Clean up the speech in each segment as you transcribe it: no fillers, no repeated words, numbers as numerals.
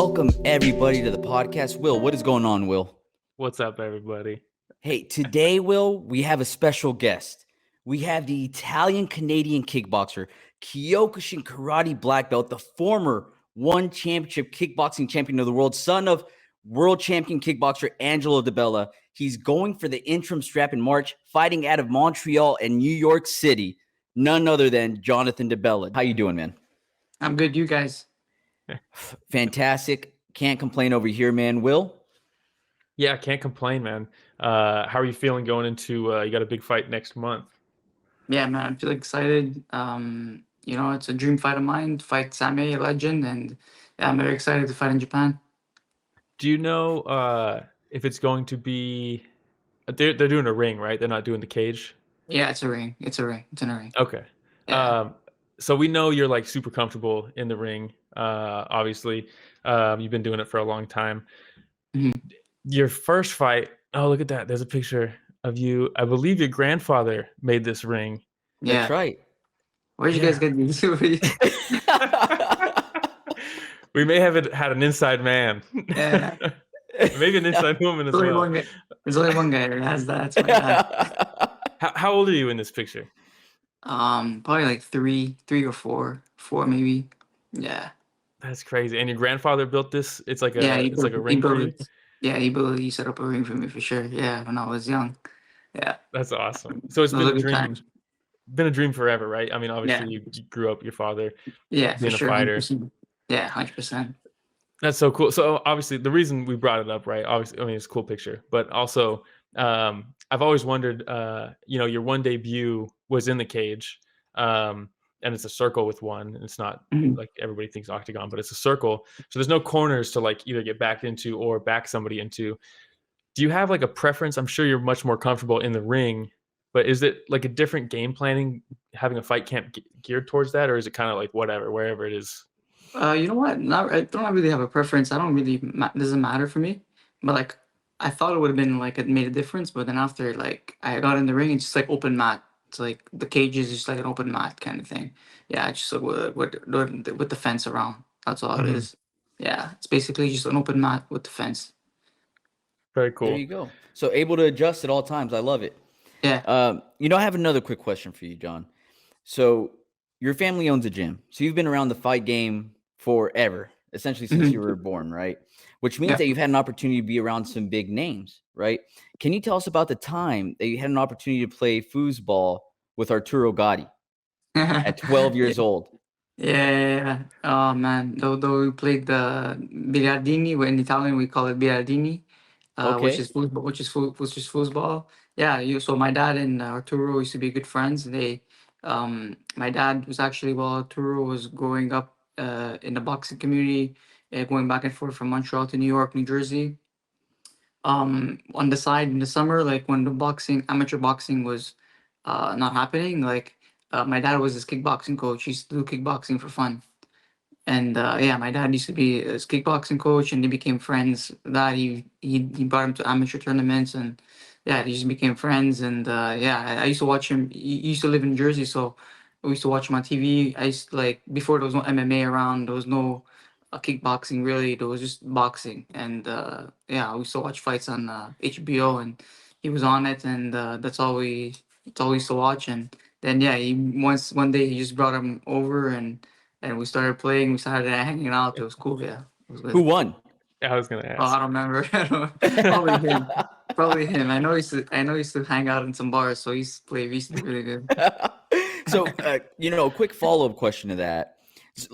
Welcome everybody to the podcast. Will, what is going on, Will? What's up, everybody? Hey, today, Will, we have a special guest. We have the Italian-Canadian kickboxer, Kyokushin karate black belt, the former one championship kickboxing champion of the world, son of world champion kickboxer Angelo Di Bella. He's going for the interim strap in March, fighting out of Montreal and New York City. None other than Jonathan Di Bella. How you doing, man? I'm good. You guys? Fantastic. Can't complain over here, man. Will? Yeah, I can't complain, man. How are you feeling going into you got a big fight next month? Yeah, man. I feel excited. It's a dream fight of mine to fight Same, a legend, and yeah, I'm very excited to fight in Japan. Do you know if it's going to be? They're doing a ring, right? They're not doing the cage. Yeah, it's a ring. It's in a ring. Okay. Yeah. So we know you're like super comfortable in the ring. Obviously, you've been doing it for a long time. Mhm. Your first fight. Oh, look at that. There's a picture of you. I believe your grandfather made this ring. Yeah. That's right. Where'd you guys get these? We may have had an inside man. Yeah. Maybe an inside woman as well. There's only one guy that has that. It's my dad. How old are you in this picture? Probably like three or four maybe. Yeah. That's crazy. And your grandfather built this? It's like a it's like a he ring for you? built. Yeah, he set up a ring for me for sure. Yeah, when I was young. Yeah. That's awesome. So it's Those been are a good dream. times. Been a dream forever, right? I mean, obviously Yeah. you grew up your father Yeah, for being a sure. fighter. 100%. Yeah, 100%. That's so cool. So obviously the reason we brought it up, right? Obviously, I mean, it's a cool picture, but also I've always wondered, your one debut was in the cage, and it's a circle with one. And it's not Mhm. like everybody thinks octagon, but it's a circle. So there's no corners to like either get backed into or back somebody into. Do you have like a preference? I'm sure you're much more comfortable in the ring, but is it like a different game planning having a fight camp geared towards that, or is it kind of like whatever, wherever it is? You know what? I don't really have a preference. I don't really doesn't matter for me. But like, I thought it would have been like it made a difference. But then after like I got in the ring, it's just like open mat. It's like the cage is just like an open mat kind of thing. Yeah, it's just like with the fence around. That's all it Mhm. is. Yeah, it's basically just an open mat with the fence. Very There cool. you go. So able to adjust at all times. I love it. Yeah. I have another quick question for you, John. So your family owns a gym. So you've been around the fight game forever, essentially since you Mhm. were born, right? Which means Yeah. that you've had an opportunity to be around some big names, right? Can you tell us about the time that you had an opportunity to play foosball with Arturo Gatti at 12 Yeah. years old? Yeah. Oh man, though we played the biliardini. In Italian we call it biliardini, Okay. which is foosball. Yeah. So my dad and Arturo used to be good friends. My dad was actually while Arturo was growing up in the boxing community, going back and forth from Montreal to New York, New Jersey. On the side in the summer, like when the amateur boxing was not happening, like my dad was his kickboxing coach. He used to do kickboxing for fun. And yeah, my dad used to be his kickboxing coach, and they became friends. He brought him to amateur tournaments, and yeah, they just became friends. And yeah, I used to watch him. He used to live in Jersey, so we used to watch him on TV. I used to, like before there was no MMA around, there was no kickboxing really. There was just boxing, and yeah, we used to watch fights on HBO, and he was on it, and that's all we used to watch. And then yeah, one day he just brought him over, and we started playing. We started hanging out. It was cool. Yeah, it was Who good. won? I was gonna Oh, I ask. don't remember. Probably him. Probably him. I know he used to hang out in some bars, so he used to play. He used to be really good. So, a quick follow-up question to that.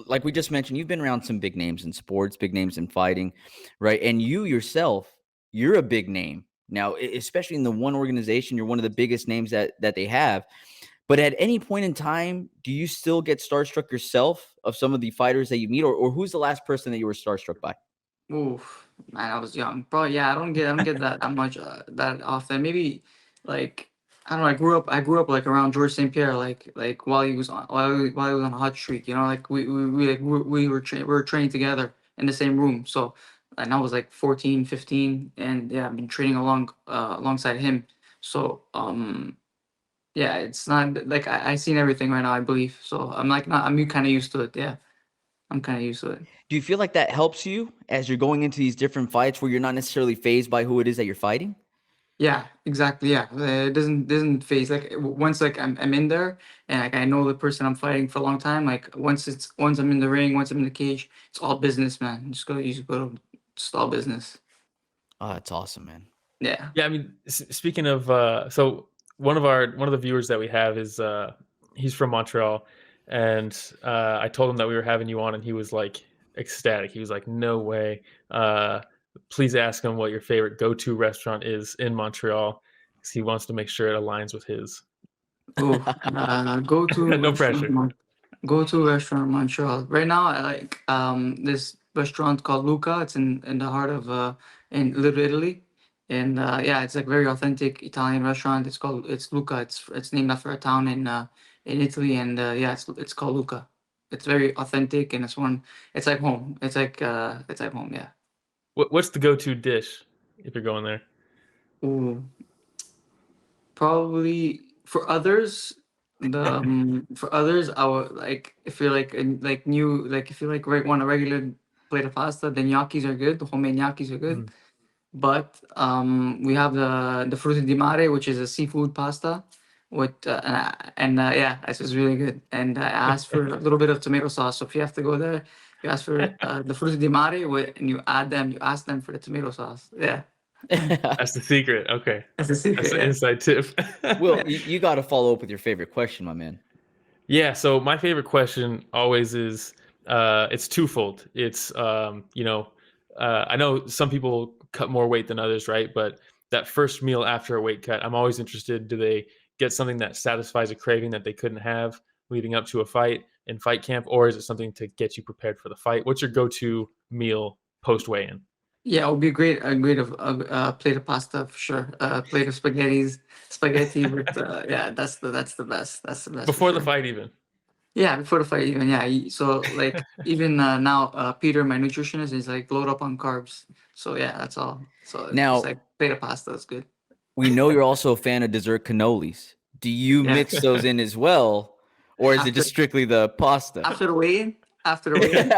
Like we just mentioned, you've been around some big names in sports, big names in fighting, right? And you yourself, you're a big name now, especially in the one organization. You're one of the biggest names that they have. But at any point in time, do you still get starstruck yourself of some of the fighters that you meet, or who's the last person that you were starstruck by? Oof, man, I was young. Probably yeah. I don't get that much that often. Maybe like I don't know. I grew up like around George St. Pierre, like while he was on a hot streak. You know, like we were training together in the same room. So and I was like 14, 15, and yeah, I've been training alongside him. So yeah, it's not like I seen everything right now. I believe so. I'm like not. I'm kind of used to it. Yeah. I'm kind of used to it. Do you feel like that helps you as you're going into these different fights where you're not necessarily phased by who it is that you're fighting? Yeah, exactly. Yeah, it doesn't phase like once like I'm in there and like I know the person I'm fighting for a long time. Like once I'm in the ring, once I'm in the cage, it's all business, man. You just go to just all business. Oh, that's awesome, man. Yeah. Yeah, I mean, speaking of, so one of the viewers that we have is he's from Montreal, and I told him that we were having you on, and he was like ecstatic. He was like, "No way! Please ask him what your favorite go-to restaurant is in Montreal, because he wants to make sure it aligns with his." Oh, go to No restaurant. pressure. Go to restaurant in Montreal. Right now, I like this restaurant called Luca. It's in the heart of in Little Italy, and yeah, it's like very authentic Italian restaurant. It's Luca. It's named after a town in Italy, and yeah, it's called Luca. It's very authentic, and it's like home. It's like home. Yeah. What's the go-to dish if you're going there? Ooh, probably for others I would like if you're like like new like if you like want a regular plate of pasta, then gnocchis are good. The homemade gnocchis are good. Mm. But we have the frutti di mare, which is a seafood pasta with yeah, it's just really good. And I asked for a little bit of tomato sauce. So if you have to go there, you ask for the frutti di mare and you ask them for the tomato sauce. Yeah, That's the secret. Okay, that's the that's secret. the Yeah. inside tip. Well, you got to follow up with your favorite question, my man. Yeah, so my favorite question always is it's twofold. It's I know some people cut more weight than others, right? But that first meal after a weight cut, I'm always interested, do they get something that satisfies a craving that they couldn't have leading up to a fight in fight camp, or is it something to get you prepared for the fight? What's your go-to meal post weigh-in? Yeah, it would be great. A great of a plate of pasta for sure. A plate of spaghetti with yeah, that's the best. That's the best for Before the sure. fight even. Yeah, before the fight even. Yeah, so like even now, Peter, my nutritionist, is like load up on carbs. So yeah, that's all. So it's Now, like plate of pasta is good. we know you're also a fan of dessert cannolis. Do you Yeah. mix those in as well, or is it After just strictly the pasta? after the weigh-in, after the weigh-in,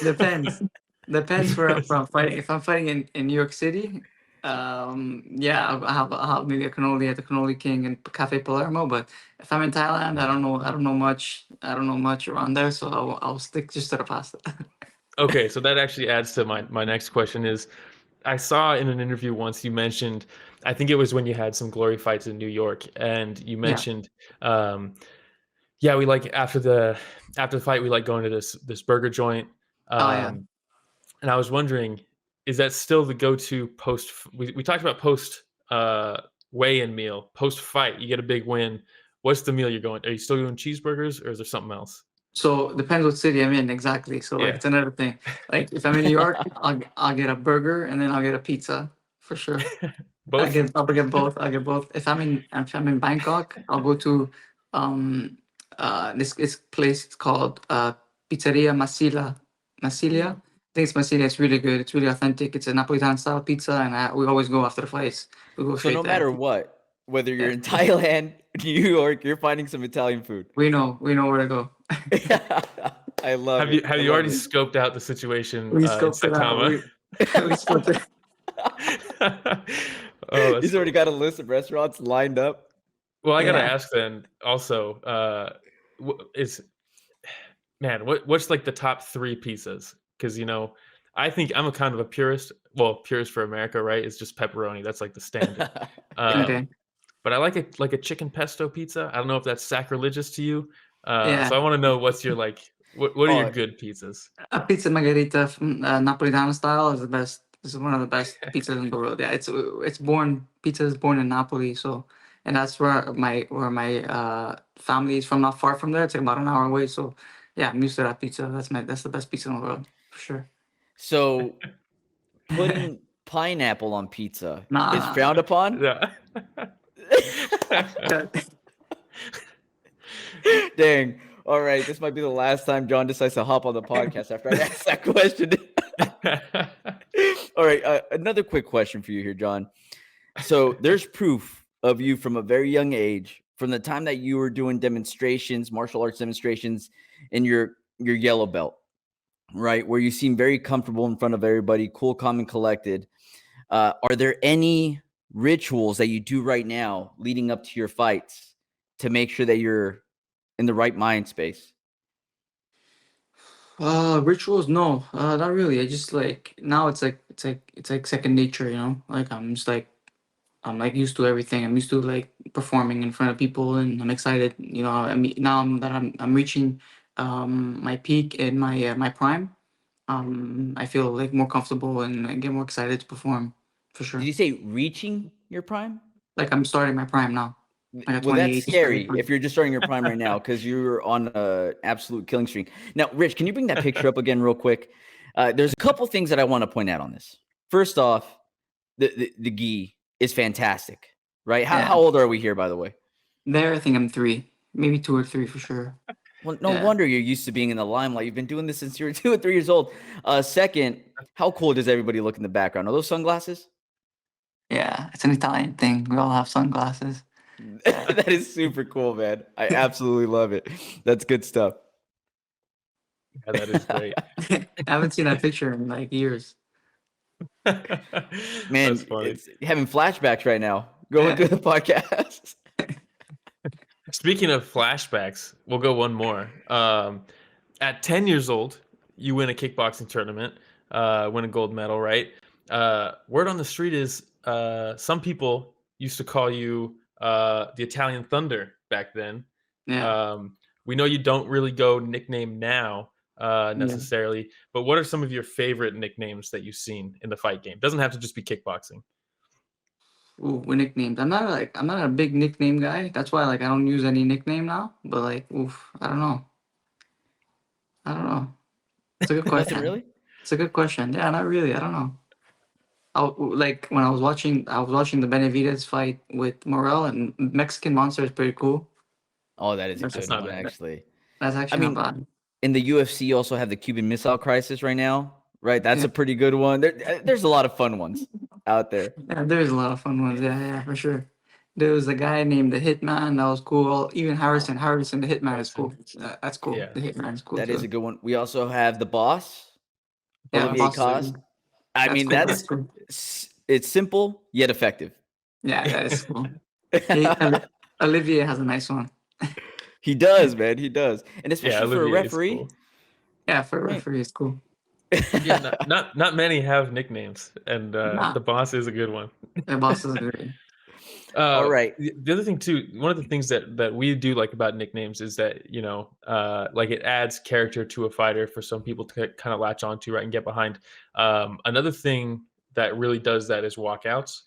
depends. Depends where I'm fighting. If I'm fighting in New York City, yeah, I'll have maybe a cannoli at the Cannoli King and Cafe Palermo. But if I'm in Thailand, I don't know much. I don't know much around there, so I'll stick just to the pasta. Okay, so that actually adds to my next question is I saw in an interview once you mentioned, I think it was when you had some glory fights in New York, and you Yeah. mentioned, yeah, we like after the fight, we like going to this burger joint, Oh yeah. and I was wondering, is that still the go-to post? We talked about post weigh-in meal, post fight, you get a big win. What's the meal you're going? Are you still doing cheeseburgers, or is there something else? So depends what city I'm in exactly. So like Yeah, it's another thing. Like if I'm in New York, I'll get a burger and then I'll get a pizza for sure. both. I'll get both. I'll get both. If I'm in Bangkok, I'll go to um this place. It's called Pizzeria Masila. Masilia. I think it's Masilia. It's really good. It's really authentic. It's a Napolitan style pizza, and we always go after the fights. We go So straight no there. matter what, whether you're Yeah, in Thailand, New York, you're finding some Italian food. we know where to go. I love Have you it. have I you love already it. scoped out the situation We in scoped it out. Saitama? We scoped it. Oh, that's He's already funny. got a list of restaurants lined up. Well, I gotta Yeah. ask then. Also, is man, what's like the top three pizzas? Because I think I'm a kind of a purist. Well, purist for America, right? It's just pepperoni. That's like the standard. Um, Okay. but I like a chicken pesto pizza. I don't know if that's sacrilegious to you. Yeah. So I want to know what's your like. What are your Oh, good pizzas? A pizza margherita from Napolitano style is the best. Is one of the best pizzas in the world. Yeah, pizza is born in Napoli, so and that's where my family is from. Not far from there. It's like about an hour away. So yeah, I'm used to that pizza. That's the best pizza in the world for sure. so putting pineapple on pizza is Nah, frowned upon? Yeah. nah. Dang. All right. This might be the last time John decides to hop on the podcast after I ask that question. All right. Another quick question for you here, John. So there's proof of you from a very young age, from the time that you were doing demonstrations, martial arts demonstrations in your your yellow belt, right? Where you seem very comfortable in front of everybody, cool, calm, and collected. Are there any rituals that you do right now leading up to your fights to make sure that you're in the right mind space? Rituals? No, not really. I just like now it's like second nature, you know. Like I'm like used to everything. I'm used to like performing in front of people, and I'm excited. You know, I mean, now I'm reaching my peak in my prime. I feel like more comfortable and I get more excited to perform for Did sure. you say reaching your prime? Like I'm starting my prime now. Like at Well, that's 28, starting scary prime. if you're just starting your prime right now because you're on a absolute killing streak. Now, Rich, can you bring that picture up again real quick? There's a couple things that I want to point out on this. First off, the gi is fantastic, right? Yeah, How old are we here, by the way? there I think I'm 3, maybe 2 or 3 for sure. Well, no Yeah, wonder you're used to being in the limelight. You've been doing this since you were 2 or 3 years old. Second, how cool does everybody look in the background? Are those sunglasses? yeah, it's an Italian thing. We all have sunglasses. Yeah, That is super cool, man. I absolutely love it. That's good stuff. Yeah, that is great. I haven't seen that picture in like years. Man, That's funny. it's having flashbacks right now. Going Yeah, through the podcast. Speaking of flashbacks, we'll go one more. At 10 years old, you win a kickboxing tournament, win a gold medal, right? Word on the street is some people used to call you the Italian Thunder back then. yeah, Um, we know you don't really go nickname now yeah. necessarily, but what are some of your favorite nicknames that you've seen in the fight game? Doesn't have to just be kickboxing. Ooh, with nicknames. I'm not a big nickname guy. That's why like I don't use any nickname now. But like, oof, I don't know. I don't know. It's a good Nothing question. really? It's a good question. Yeah, not really. I don't know. Like when I was watching the Benavidez fight with Morel, and Mexican Monster is pretty cool. Oh, that is a That's That's good not one, bad. actually. that's I actually not mean, bad. in the UFC, you also have the Cuban Missile Crisis right now, right? That's Yeah, a pretty good one. There's a lot of fun ones out there. yeah, there's a lot of fun ones. Yeah, yeah, for sure. There was a guy named the Hitman that was cool. Even Harrison the Hitman is Harrison. cool. That's cool. Yeah. The Hitman is cool That is a too. good one. We also have the boss, Yeah, Olivier Boss is a Cost. good. I That's mean, cool. That's cool. it's simple yet effective. Yeah, that is cool. He, Olivier has a nice one. He does, man. He does. And Yeah, especially for a Olivier is referee, cool. Yeah, for a right? referee, it's cool. Yeah, not many have nicknames, and Nah, the boss is a good one. the Boss is great. All right. The other thing too, one of the things that we do like about nicknames is that like it adds character to a fighter for some people to kind of latch onto, right, and get behind. Another thing that really does that is walkouts.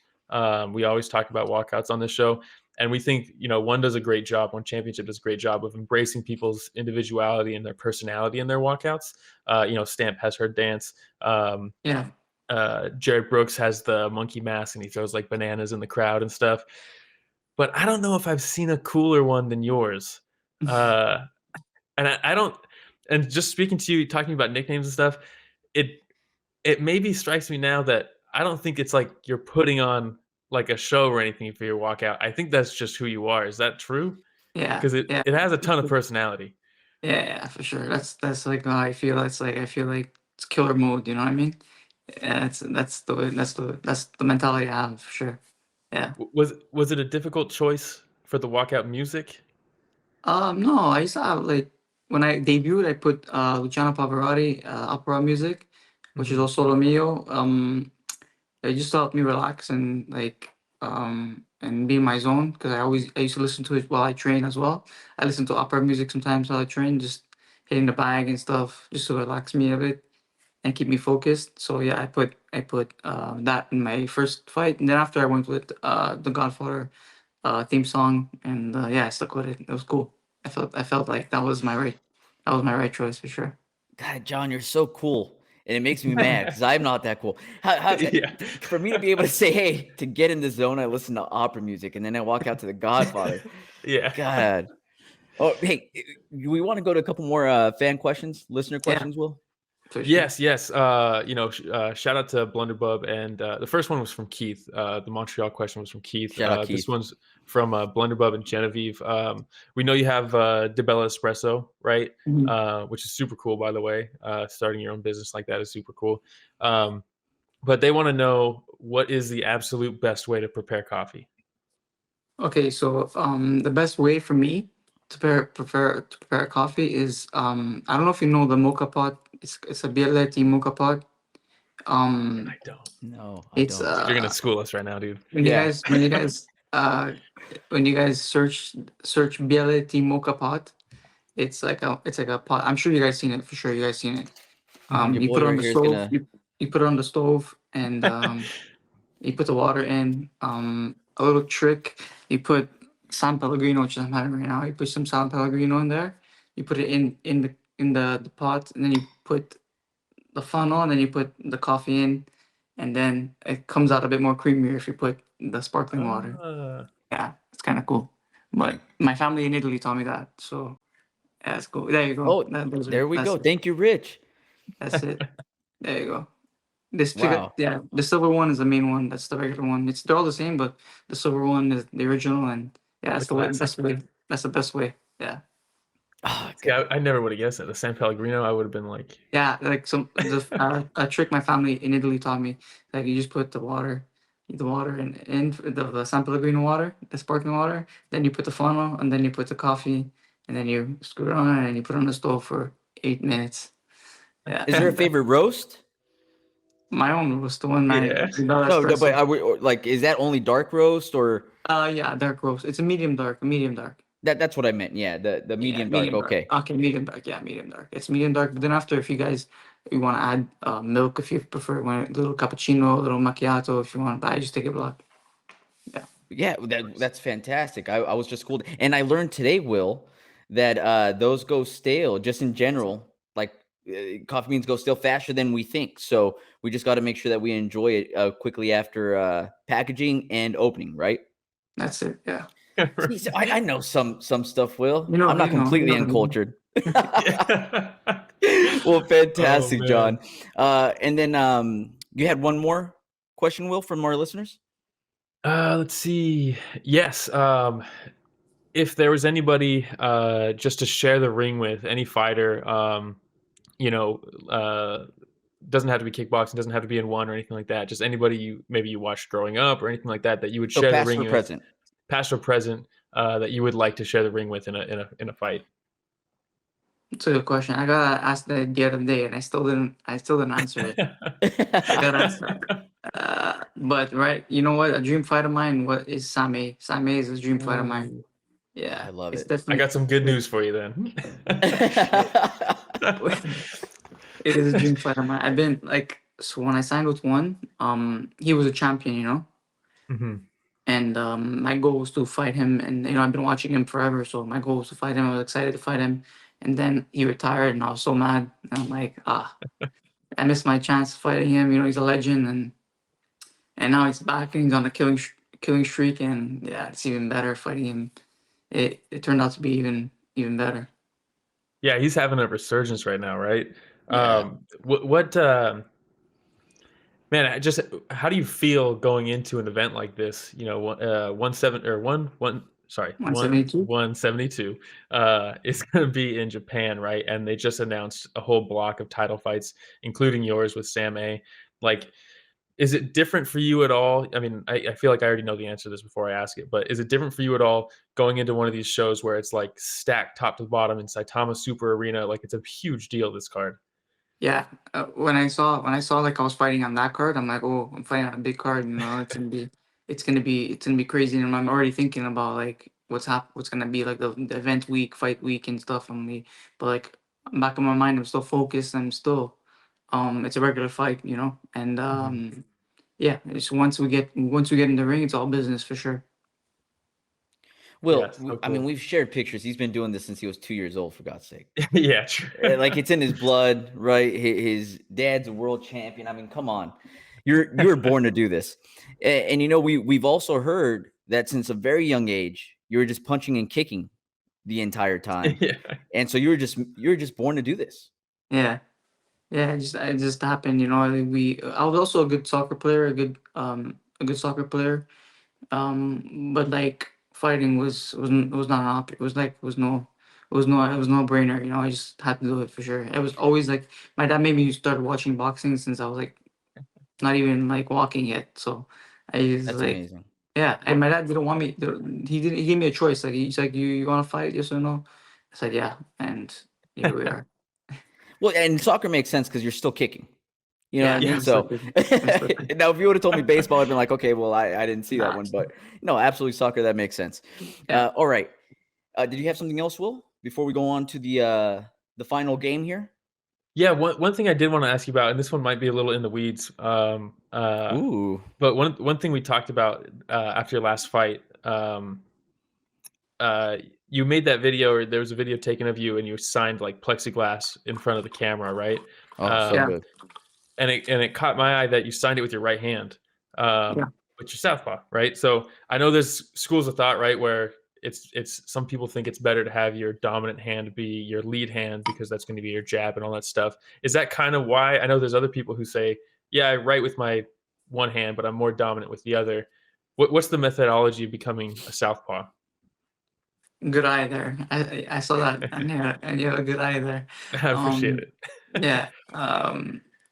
We always talk about walkouts on this show, and we think one does a great job, one championship does a great job of embracing people's individuality and their personality in their walkouts. Stamp has her dance. Yeah, Jared Brooks has the monkey mask and he throws like bananas in the crowd and stuff. But I don't know if I've seen a cooler one than yours. Uh, and I don't. And just speaking to you, talking about nicknames and stuff, it it maybe strikes me now that I don't think it's like you're putting on like a show or anything for your walkout. I think that's just who you are. Is that true? yeah, Because it yeah, it has a ton of personality. yeah, for sure. That's like how I feel. That's like I feel like it's killer mode. You know what I mean? Yeah, that's the mentality I have for sure. Yeah. Was it a difficult choice for the walkout music? No, I used to have like when I debuted, I put Luciano Pavarotti opera music, which is Mhm. also Solo Mio. It just helped me relax and like and be in my zone because I used to listen to it while I train as well. I listen to opera music sometimes while I train, just hitting the bag and stuff, just to relax me a bit and keep me focused. So yeah, I put that in my first fight, and then after I went with the Godfather theme song, and yeah, I stuck with it. It was cool. I felt like that was my right choice for sure. God, John, you're so cool. And it makes me mad because I'm not that cool. Yeah. For me to be able to say, hey, to get in the zone, I listen to opera music and then I walk out to The Godfather. Yeah. God. Oh, hey, we want to go to a couple more fan questions, listener Yeah, questions, Will? for sure. Yes. Shout out to Blunderbub, and the first one was from Keith. The Montreal question was from Keith. Shout out This Keith. one's from Blunderbub and Genevieve. We know you have Di Bella Espresso, right? Mhm. Which is super cool, by the way. Starting your own business like that is super cool. But they want to know, what is the absolute best way to prepare coffee? Okay, so the best way for me to prepare coffee is I don't know if you know the mocha pot. It's a Biella tea mocha pot. I Um, don't. No, I it's don't. You're gonna school us right now, dude. when you Yeah. guys when you guys when you guys search Biella tea mocha pot, it's like a pot. I'm sure you guys seen it for sure. You guys seen it. Mhm. Your You put boy it on right the here is stove. gonna. You put it on the stove and you put the water in. A little trick. You put San Pellegrino, which I'm having right now. You put some San Pellegrino in there. You put it in the pot, and then you put the funnel, and then you put the coffee in, and then it comes out a bit more creamier if you put the sparkling water. Ah. Yeah, it's kind of cool. But my family in Italy taught me that, so yeah, it's cool. There you go. Oh, there we go. Thank you, Rich. That's it. There you go. This figure, Wow. yeah, the silver one is the main one. That's the regular one. They're all the same, but the silver one is the original, and yeah, that's The the way, classic. best way. That's the best way. Yeah, Oh, See, I never would have guessed that. The San Pellegrino, I would have been like, yeah. Like a trick my family in Italy taught me. Like you just put the water in the San Pellegrino water, the sparkling water. Then you put the funnel, and then you put the coffee, and then you screw it on, and you put it on the stove for 8 minutes. Yeah, is there a and favorite roast? my own was the one yeah. the Bella No, but espresso. like, is that only dark roast or Yeah, dark roast. It's a medium dark. Medium dark. that's what I meant? Yeah, the Yeah, medium dark. medium dark. Okay. Okay, medium dark. Yeah, medium dark. It's medium dark. But then after, if you want to add milk, if you prefer, a little cappuccino, a little macchiato, if you want, but I just take it black. Yeah, Yeah, that's fantastic. I was just schooled, and I learned today, Will, that those go stale just in general. Like coffee beans go stale faster than we think. So we just got to make sure that we enjoy it quickly after packaging and opening, right? that's it. Yeah, See, so I know some stuff, Will. you know, I'm not you completely know. uncultured. Yeah. Well, Oh fantastic, man. John. And then you had one more question, Will, from our listeners? Let's see. Yes. If there was anybody just to share the ring with, any fighter, you know, uh, doesn't have to be kickboxing, doesn't have to be in one or anything like that. Just anybody you watched growing up or anything like that that you would So share the past ring or with, present? past or present, that you would like to share the ring with in a fight. It's a good question. I got asked that the other day, and I still didn't. Answer it. I got asked that. But right, you know what? A dream fight of mine. What is Same? Same is a dream fight of mine. Ooh. Yeah, I love it's it. I definitely. got some good news for you then. It is a dream fight of mine. I've been like, so when I signed with one, he was a champion, Mhm. and my goal was to fight him, and I've been watching him forever, so my goal was to fight him. I was excited to fight him, and then he retired, and I was so mad. And I'm like, I missed my chance fighting him. He's a legend, and now he's back, and he's on a killing streak, and yeah, it's even better fighting him. It turned out to be even better. Yeah, he's having a resurgence right now, right? Yeah. What man, how do you feel going into an event like this? 172. 172 is going to be in Japan, right? And they just announced a whole block of title fights, including yours with Sam A. Like, is it different for you at all? I mean, I feel like I already know the answer to this before I ask it, but is it different for you at all going into one of these shows where it's like stacked top to bottom in Saitama Super Arena? Like, it's a huge deal, this card. Yeah, when I saw like I was fighting on that card, I'm like, oh, I'm fighting on a big card. It's gonna be crazy, and I'm already thinking about like what's gonna be like the event week, fight week, and stuff. But like back in my mind, I'm still focused. I'm still, it's a regular fight, and Mhm. yeah, it's once we get in the ring, it's all business for sure. Well, Yeah, so I mean, cool. we've shared pictures. He's been doing this since he was 2 years old, for God's sake. Yeah, true. Like it's in his blood, right? His dad's a world champion. I mean, come on, you were born to do this. And we've also heard that since a very young age, you were just punching and kicking the entire time, Yeah. and so you were just born to do this. Yeah, Yeah, it just happened. You know, I was also a good soccer player, a good soccer player. But like fighting was not an option. It was like it was no brainer. You know, I just had to do it for sure. It was always like my dad made me start watching boxing since I was like not even like walking yet. So I was That's like, amazing. yeah. And What? my dad didn't want me. He didn't. He gave me a choice. Like he's like, you want to fight? Yes or no? I said yeah, and here we are. Well, and soccer makes sense because you're still kicking. You know what I Yeah, mean? I'm still So kicking. I'm still kicking. now, if you would have told me baseball, I'd been like, okay, well, I didn't see that Nah, one, but no, absolutely soccer. That makes sense. yeah. All right. Did you have something else, Will, before we go on to the final game here? Yeah, one thing I did want to ask you about, and this one might be a little in the weeds. Ooh. But one thing we talked about after your last fight, uh, you made that video, or there was a video taken of you, and you signed like plexiglass in front of the camera, right? Oh, so Yeah. Um, good. and it caught my eye that you signed it with your right hand, Yeah. but you're Southpaw, right? So I know there's schools of thought, right, where it's some people think it's better to have your dominant hand be your lead hand because that's going to be your jab and all that stuff. Is that kind of why? I know there's other people who say, yeah, I write with my one hand, but I'm more dominant with the other. What's the methodology of becoming a Southpaw? Good eye there. I saw that, and you have a good eye there. I appreciate Um, it. yeah.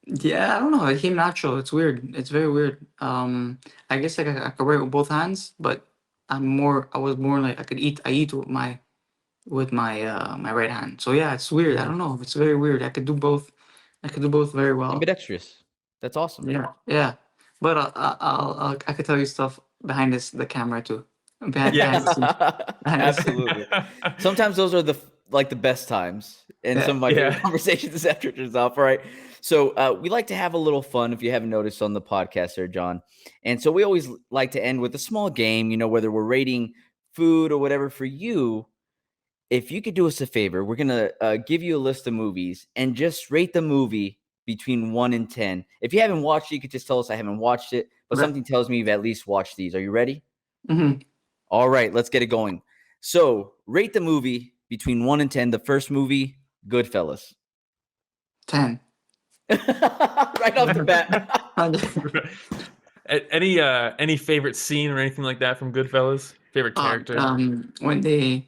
Yeah. I don't know. It came natural. It's weird. It's very weird. I guess like I could write with both hands, but I was more like I could eat. I eat with my right hand. So yeah, it's weird. I Mhm. don't know. It's very weird. I could do both. I could do both very well. Ambidextrous. That's awesome. Yeah. Yeah. But I could tell you stuff behind the camera too. Yeah, Behind the scenes. Behind the scenes. Absolutely. Sometimes those are the best times, and Yeah. some of my favorite yeah. conversations is after it turns off. All right. So we like to have a little fun, if you haven't noticed on the podcast there, John. And so we always like to end with a small game, whether we're rating food or whatever for you. If you could do us a favor, we're going to give you a list of movies and just rate the movie between 1 and 10. If you haven't watched it, you could just tell us I haven't watched it, but Okay. something tells me you've at least watched these. Are you ready? Mm-hmm. All right, let's get it going. So, rate the movie between 1 and 10. The first movie, Goodfellas. 10. Right off the bat. Any favorite scene or anything like that from Goodfellas? Favorite character? When they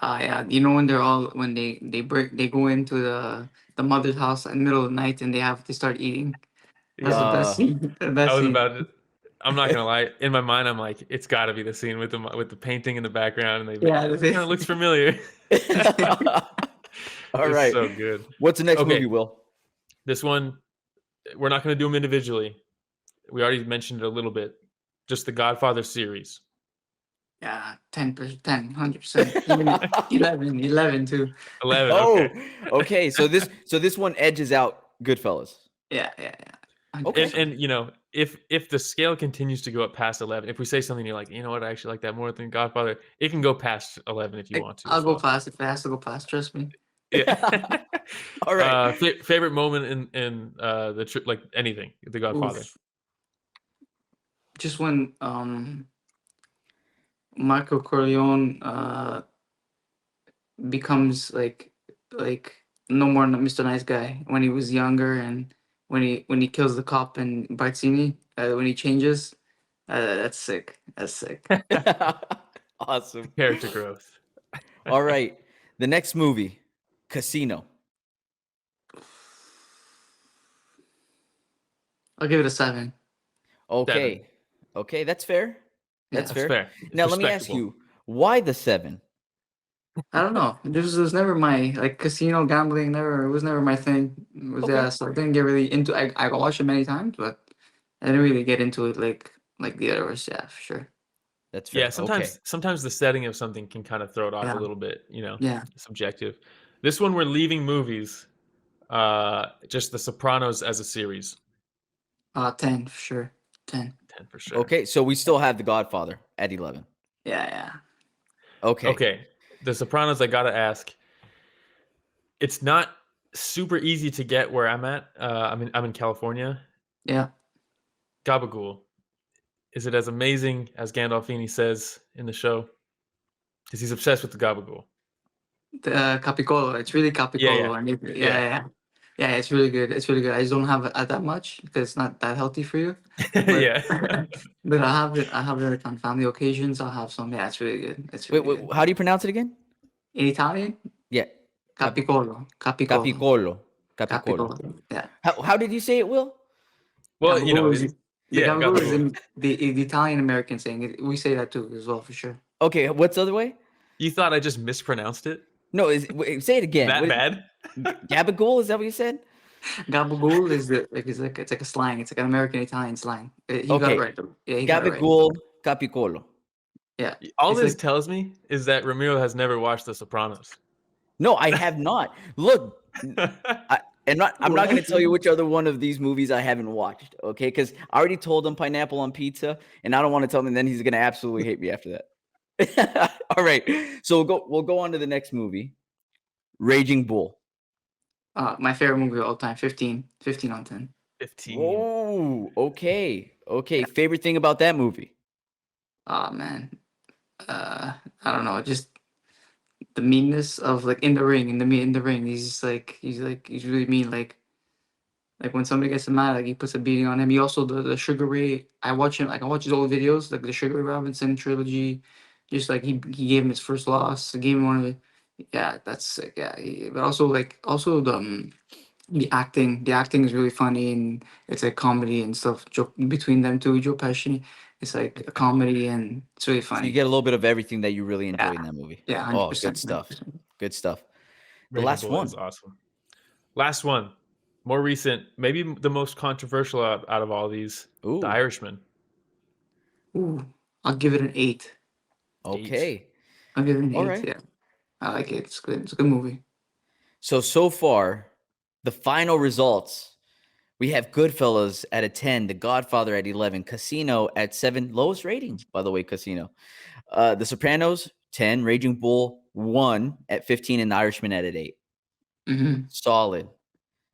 yeah, when they go into the mother's house in the middle of the night and they start eating. That's the Yeah, best scene. The I best was scene. about to. I'm not gonna lie. In my mind, I'm like, it's got to be the scene with the painting in the background, and Yeah, it kind of looks familiar. All It's right. so good. What's the next Okay, movie, Will? this one we're not gonna do them individually. We already mentioned it a little bit. Just the Godfather series. yeah, 10%, 100%. Even 11 too. 11. Oh, Okay. okay. So this one edges out Goodfellas. Yeah, yeah, yeah. Okay. 100%. And if the scale continues to go up past 11, if we say something you're like, you know what, I actually like that more than Godfather, it can go past 11 if you want to I'll as go well. fast if it has to go fast. Trust me. Yeah. All right. Favorite moment in like anything, The Godfather. Oof. Just when Michael Corleone becomes like no more Mr. Nice Guy when he was younger and when he kills the cop in Barzini when he changes. That's sick. That's sick. Awesome. Character growth. All right. The next movie, Casino. I'll give it a 7. Okay. Okay, that's fair. Yeah. That's That's fair. fair. It's Now let me ask respectable. you, why the 7? I don't know. This was never my like casino gambling. It was never my thing. It was Okay. so I didn't get really into. I watched it many times, but I didn't really get into it like the others. Yeah, for sure. That's Yeah, fair. Okay. sometimes the setting of something can kind of throw it off a Yeah, little bit, yeah. subjective. This one we're leaving movies, just The Sopranos as a series. 10 for sure. 10. 10 for sure. Okay, so we still have The Godfather at 11. Yeah, yeah. Okay. Okay. The Sopranos, I gotta ask. It's not super easy to get where I'm at. I'm in California. Yeah. Gabagool. Is it as amazing as Gandolfini says in the show? Because he's obsessed with the Gabagool. The Capicolo. It's really Yeah, Capicolo. yeah. And yeah, Yeah. yeah. Yeah, it's really good. It's really good. I just don't have it that much because it's not that healthy for you. But Yeah. but I have it. I have it like on family occasions. I'll have some. Yeah, it's really good. It's Wait, really wait, good. how do you pronounce it again? In Italian, Yeah. Cap- capicolo, capicolo, Capicolo. Capicolo. capicolo. Yeah, How did you say it, Will? Well, gabagool is it, the yeah, gabagool is gabagool. the Italian American saying. We say that too as well for sure. Okay, what's the other way? You thought I just mispronounced it? No, say it again. That What, bad? Gabagool, is that what you said? Gabagool is it's like a slang. It's like an American Italian slang. He got it Okay. right though. Yeah, he got it right. Gabagool, Capicolo. Yeah, All it's this like tells me is that Ramiro has never watched The Sopranos. No, I have not. Look, I'm not going to tell you which other one of these movies I haven't watched, okay? Because I already told him Pineapple on Pizza, and I don't want to tell him, and then he's going to absolutely hate me after that. All right, so we'll go on to the next movie, Raging Bull. my favorite movie of all time. 15 on 10. 15. Whoa, okay. Favorite thing about that movie? Oh man, I don't know, just the meanness of like in the ring, in the ring. He's really mean. Like when somebody gets him mad, like he puts a beating on him. He also the Sugar Ray. I watch him. Like I watch his old videos, like the Sugar Ray Robinson trilogy. Just like he gave him his first loss. Gave him one of the. Yeah, that's sick. Yeah, but also the acting. The acting is really funny and it's like comedy and stuff. Joke between them two. Joe Pesci. It's like a comedy and it's really So you funny. get a little bit of everything that you really enjoy in that movie. Yeah, Oh, 100%. good stuff. 100%. Good stuff. The Raging last Bull one. is awesome. Last one. More recent, maybe the most controversial out of all these. Ooh. The Irishman. Ooh, I'll give it an 8. Okay. I'll give it an All 8. right. Yeah, I like it. It's good. It's a good movie. So far, the final results. We have Goodfellas at a 10, The Godfather at 11, Casino at 7, lowest rating, by the way, Casino. The Sopranos, 10, Raging Bull, 1 at 15, and The Irishman at 8. Mm-hmm. Solid.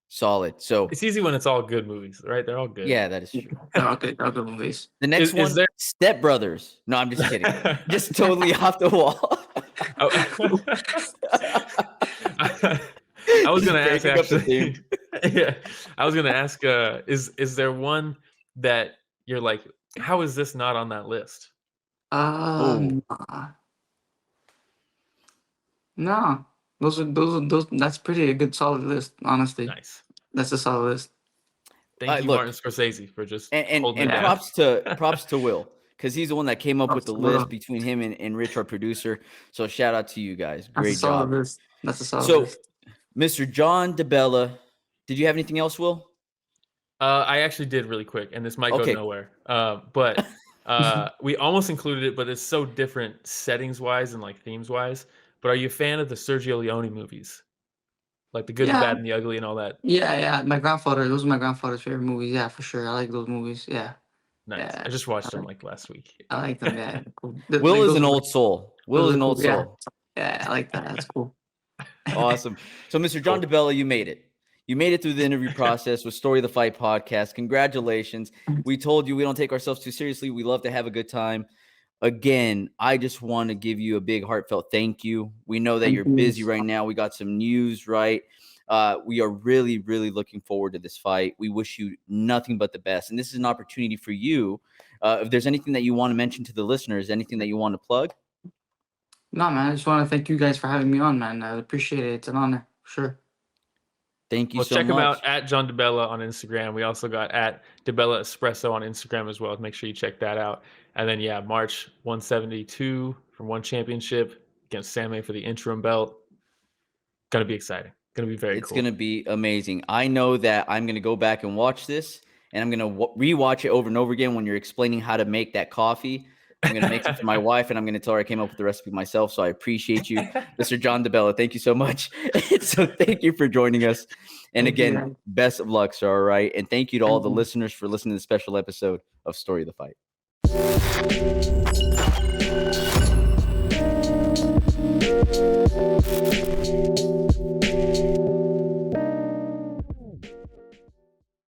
So, It's easy when it's all good movies, right? They're all good. yeah, that is true. They're all good. They're all good movies. The next Is one, there- Step Brothers. No, I'm just kidding. Just totally off the wall. I was Just gonna ask breaking up the actually. theme. Yeah, I was gonna ask. Is there one that you're like, how is this not on that list? Nah. No. Those. That's pretty a good solid list. Honestly, Nice. that's a solid list. Thank you, Look, Martin Scorsese, for just and holding it down. props to Will, because he's the one that came up with Props the to Will. list between him and Rich, our producer. So shout out to you guys. That's a Great solid job. list. That's a solid So, list. Mr. Jon Di Bella, did you have anything else, Will? I actually did really quick, and this might go Okay. nowhere. But we almost included it, but it's so different settings wise and like themes wise. But are you a fan of the Sergio Leone movies, like The Good, the Yeah. Bad, and the Ugly, and all that? Yeah. My grandfather. Those are my grandfather's favorite movies. Yeah, for sure. I like those movies. Yeah. Nice. Yeah. I just watched them like last week. I like them. Yeah. Cool. Will Like, is those an are- old soul. Will those is are an old cool. Yeah. soul. Yeah, I like that. That's cool. Awesome. So, Mr. Jon Di Bella, you made it. You made it through the interview process with Story of the Fight podcast. Congratulations. We told you we don't take ourselves too seriously. We love to have a good time. Again, I just want to give you a big heartfelt thank you. We know that you're busy right now. We got some news, right? We are really, really looking forward to this fight. We wish you nothing but the best. And this is an opportunity for you. If there's anything that you want to mention to the listeners, anything that you want to plug? No, man. I just want to thank you guys for having me on, man. I appreciate it. It's an honor. Sure. Thank you Well, so check much. him out at Jon Di Bella on Instagram. We also got at Di Bella Espresso on Instagram as well. Make sure you check that out. And then, yeah, March 172 from One Championship against Sammy for the interim belt. Gonna be exciting. Gonna be very It's cool. going to be amazing. I know that I'm going to go back and watch this, and I'm going to rewatch it over and over again when you're explaining how to make that coffee. I'm going to make some for my wife, and I'm going to tell her I came up with the recipe myself. So I appreciate you, Mr. Jon Di Bella. Thank you so much. So thank you for joining us. And Thank you, again, man. best of luck, sir. All right. And thank you to all Thank the you. listeners for listening to the special episode of Story of the Fight.